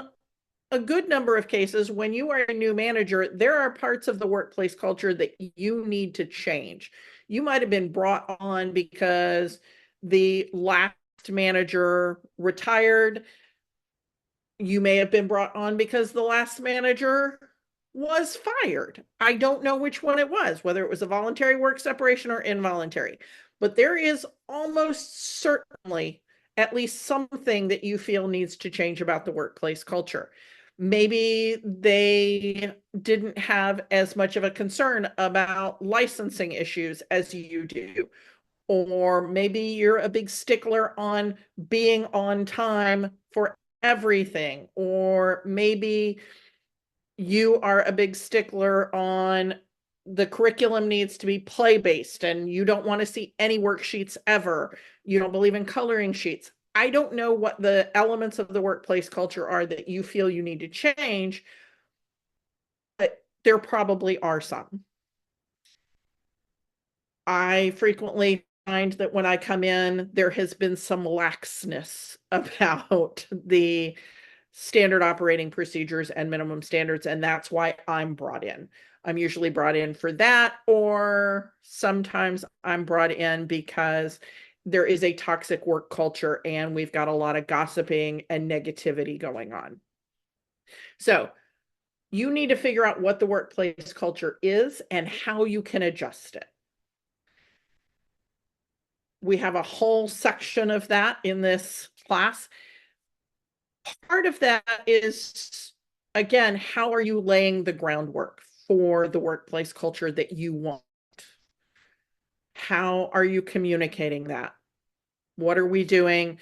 a good number of cases, when you are a new manager, there are parts of the workplace culture that you need to change. You might have been brought on because the last manager retired. You may have been brought on because the last manager was fired. I don't know which one it was, whether it was a voluntary work separation or involuntary, but there is almost certainly at least something that you feel needs to change about the workplace culture. Maybe they didn't have as much of a concern about licensing issues as you do. Or maybe you're a big stickler on being on time for everything. Or maybe you are a big stickler on the curriculum needs to be play-based and you don't want to see any worksheets ever. You don't believe in coloring sheets. I don't know what the elements of the workplace culture are that you feel you need to change, but there probably are some. I frequently find that when I come in, there has been some laxness about the standard operating procedures and minimum standards, and that's why I'm brought in. I'm usually brought in for that, or sometimes I'm brought in because there is a toxic work culture and we've got a lot of gossiping and negativity going on. So you need to figure out what the workplace culture is and how you can adjust it. We have a whole section of that in this class. Part of that is, again, how are you laying the groundwork for the workplace culture that you want? How are you communicating that? What are we doing?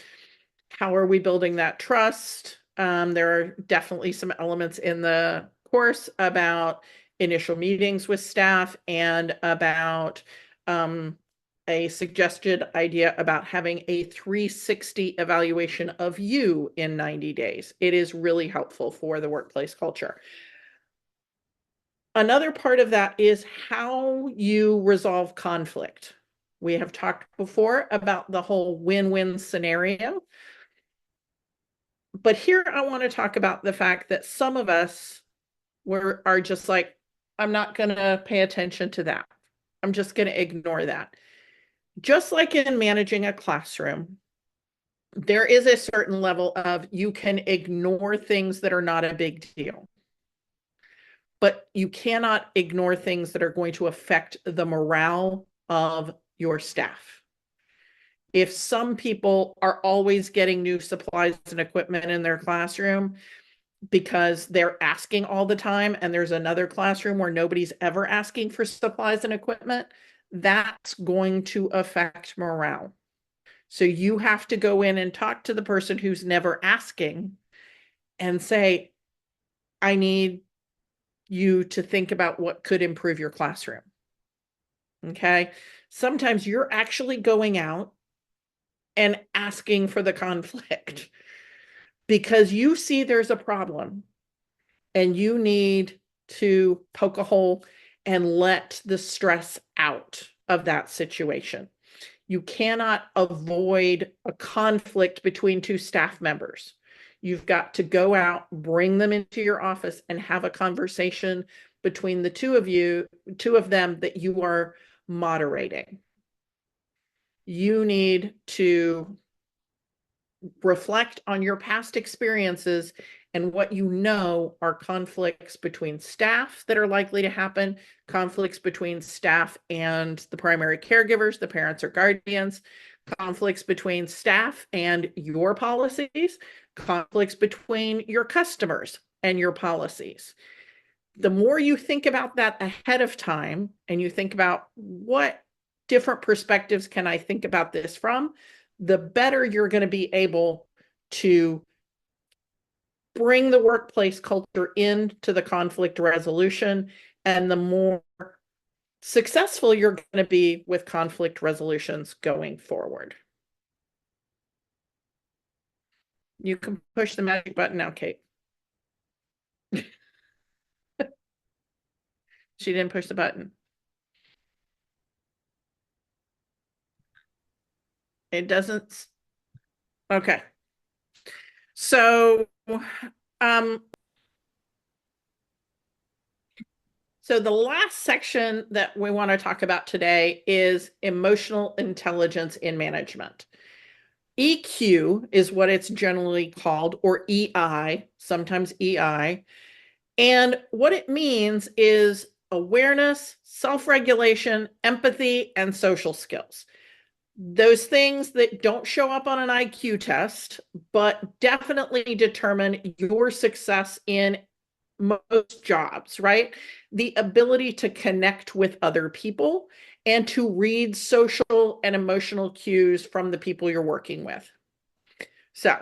How are we building that trust? There are definitely some elements in the course about initial meetings with staff and about a suggested idea about having a 360 evaluation of you in 90 days. It is really helpful for the workplace culture. Another part of that is how you resolve conflict. We have talked before about the whole win-win scenario. But here I want to talk about the fact that some of us are just like, I'm not going to pay attention to that. I'm just going to ignore that. Just like in managing a classroom, there is a certain level of you can ignore things that are not a big deal. But you cannot ignore things that are going to affect the morale of your staff. If some people are always getting new supplies and equipment in their classroom because they're asking all the time, and there's another classroom where nobody's ever asking for supplies and equipment, that's going to affect morale. So you have to go in and talk to the person who's never asking and say, I need you to think about what could improve your classroom. Okay. Sometimes you're actually going out and asking for the conflict because you see there's a problem and you need to poke a hole and let the stress out of that situation. You cannot avoid a conflict between two staff members. You've got to go out, bring them into your office, and have a conversation between the two of them that you are moderating. You need to reflect on your past experiences and what you know are conflicts between staff that are likely to happen, conflicts between staff and the primary caregivers, the parents or guardians, conflicts between staff and your policies, conflicts between your customers and your policies. The more you think about that ahead of time and you think about what different perspectives can I think about this from, the better you're going to be able to bring the workplace culture into the conflict resolution, and the more successful you're going to be with conflict resolutions going forward. You can push the magic button now, Kate. She didn't push the button. It doesn't. Okay. So, so the last section that we want to talk about today is emotional intelligence in management. EQ is what it's generally called, or EI, sometimes EI. And what it means is awareness, self-regulation, empathy, and social skills. Those things that don't show up on an IQ test, but definitely determine your success in most jobs, right? The ability to connect with other people and to read social and emotional cues from the people you're working with. So,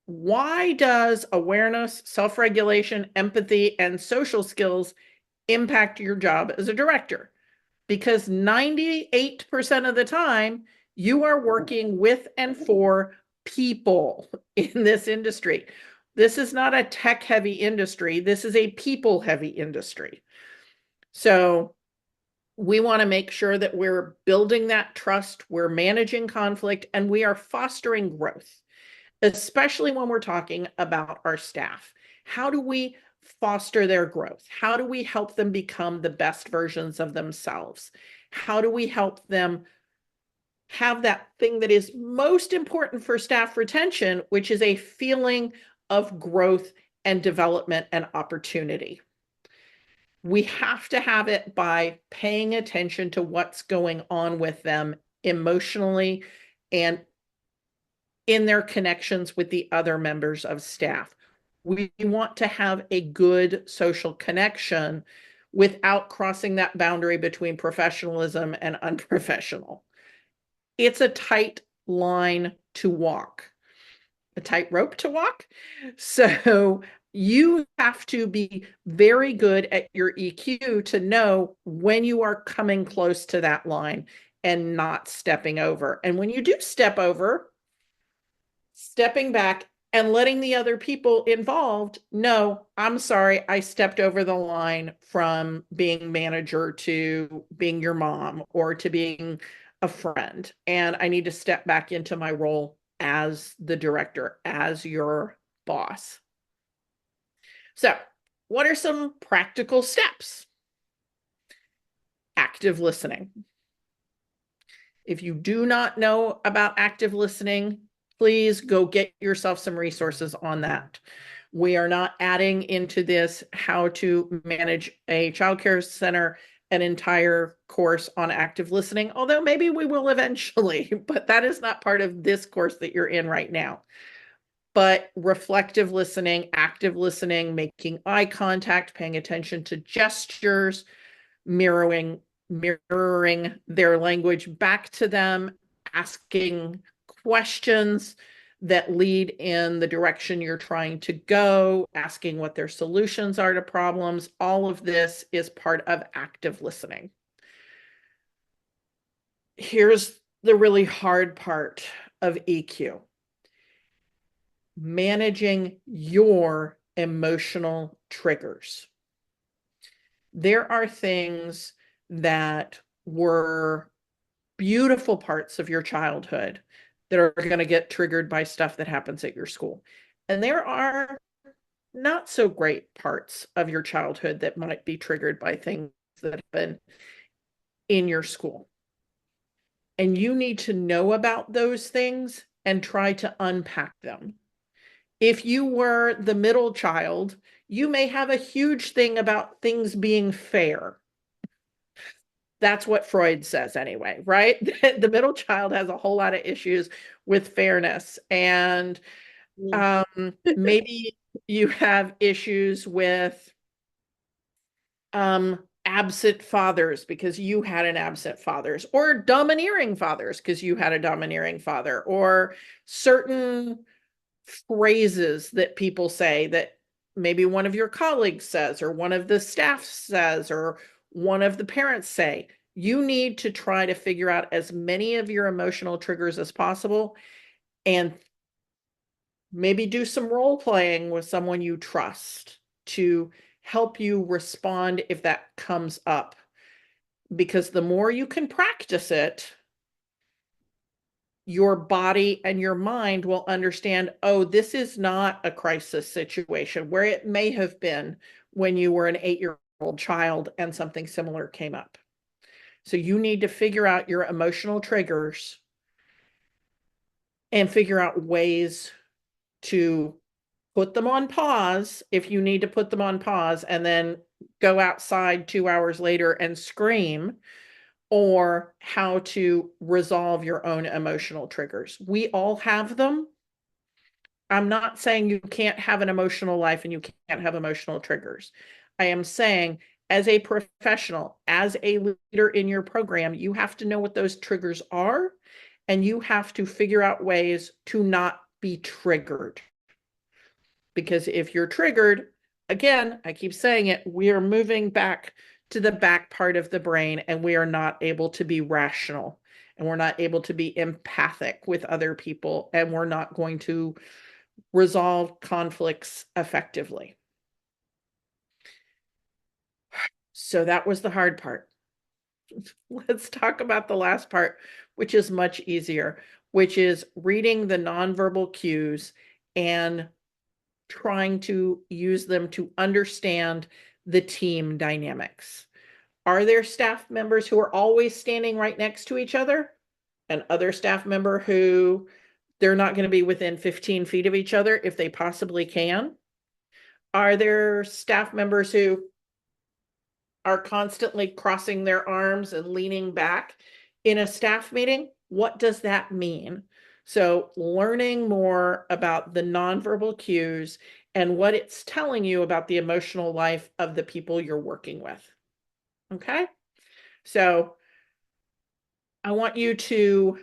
why does awareness, self-regulation, empathy, and social skills impact your job as a director? Because 98% of the time, you are working with and for people in this industry. This is not a tech-heavy industry. This is a people-heavy industry. So we want to make sure that we're building that trust, we're managing conflict, and we are fostering growth, especially when we're talking about our staff. How do we foster their growth? How do we help them become the best versions of themselves? How do we help them have that thing that is most important for staff retention, which is a feeling of growth and development and opportunity? We have to have it by paying attention to what's going on with them emotionally and in their connections with the other members of staff. We want to have a good social connection without crossing that boundary between professionalism and unprofessional. It's a tight line to walk, a tight rope to walk. So you have to be very good at your EQ to know when you are coming close to that line and not stepping over. And when you do step over, stepping back and letting the other people involved know, I'm sorry, I stepped over the line from being manager to being your mom or to being a friend, and I need to step back into my role as the director, as your boss. So, what are some practical steps? Active listening. If you do not know about active listening, please go get yourself some resources on that. We are not adding into this how to manage a childcare center an entire course on active listening, although maybe we will eventually, but that is not part of this course that you're in right now. But reflective listening, active listening, making eye contact, paying attention to gestures, mirroring their language back to them, asking questions that lead in the direction you're trying to go, asking what their solutions are to problems. All of this is part of active listening. Here's the really hard part of EQ. Managing your emotional triggers. There are things that were beautiful parts of your childhood that are going to get triggered by stuff that happens at your school. And there are not so great parts of your childhood that might be triggered by things that happen in your school. And you need to know about those things and try to unpack them. If you were the middle child, you may have a huge thing about things being fair. That's what Freud says anyway, right? The middle child has a whole lot of issues with fairness. And maybe you have issues with absent fathers because you had an absent fathers, or domineering fathers because you had a domineering father, or certain phrases that people say that maybe one of your colleagues says, or one of the staff says, or one of the parents say. You need to try to figure out as many of your emotional triggers as possible and maybe do some role playing with someone you trust to help you respond if that comes up. Because the more you can practice it, your body and your mind will understand, oh, this is not a crisis situation, where it may have been when you were an 8-year-old child and something similar came up. So you need to figure out your emotional triggers and figure out ways to put them on pause if you need to put them on pause, and then go outside 2 hours later and scream, or how to resolve your own emotional triggers. We all have them. I'm not saying you can't have an emotional life and you can't have emotional triggers. I am saying, as a professional, as a leader in your program, you have to know what those triggers are, and you have to figure out ways to not be triggered. Because if you're triggered, again, I keep saying it, we are moving back to the back part of the brain, and we are not able to be rational, and we're not able to be empathic with other people, and we're not going to resolve conflicts effectively. So that was the hard part. Let's talk about the last part, which is much easier, which is reading the nonverbal cues and trying to use them to understand the team dynamics. Are there staff members who are always standing right next to each other? And other staff member who they're not going to be within 15 feet of each other if they possibly can? Are there staff members who are constantly crossing their arms and leaning back in a staff meeting? What does that mean? So learning more about the nonverbal cues and what it's telling you about the emotional life of the people you're working with. Okay? So I want you to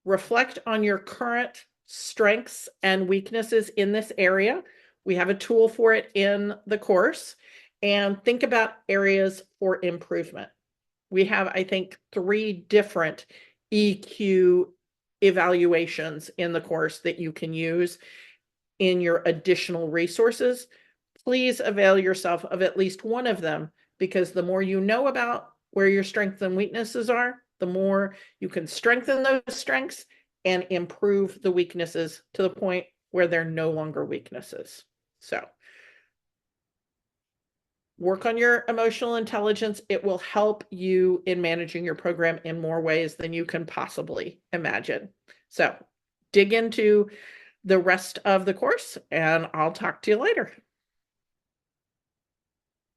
reflect on your current strengths and weaknesses in this area. We have a tool for it in the course. And think about areas for improvement. We have, I think, 3 different EQ evaluations in the course that you can use in your additional resources. Please avail yourself of at least one of them, because the more you know about where your strengths and weaknesses are, the more you can strengthen those strengths and improve the weaknesses to the point where they're no longer weaknesses. So work on your emotional intelligence. It will help you in managing your program in more ways than you can possibly imagine. So dig into the rest of the course, and I'll talk to you later.